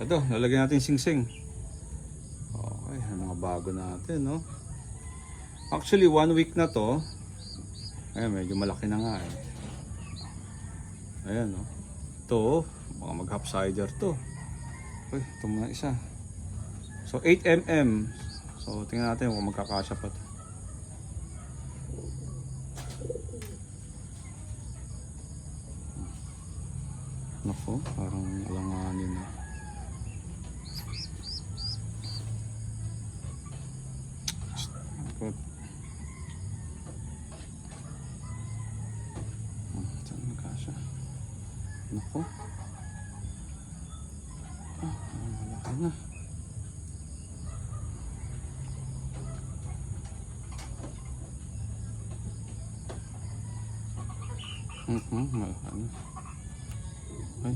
Ito, lalagyan natin sing-sing. Okay, mga bago natin, no? Actually, 1 week na to. Ayan, medyo malaki na nga eh. Ayan, no? Ito, mga mag-half-sider to. Okay, ito muna isa. So, 8mm. So, tingnan natin kung magkakasya pa to. Nako, parang alanganin na. Saan magkasya? Nako. Malaki na. Malaki na. Ay.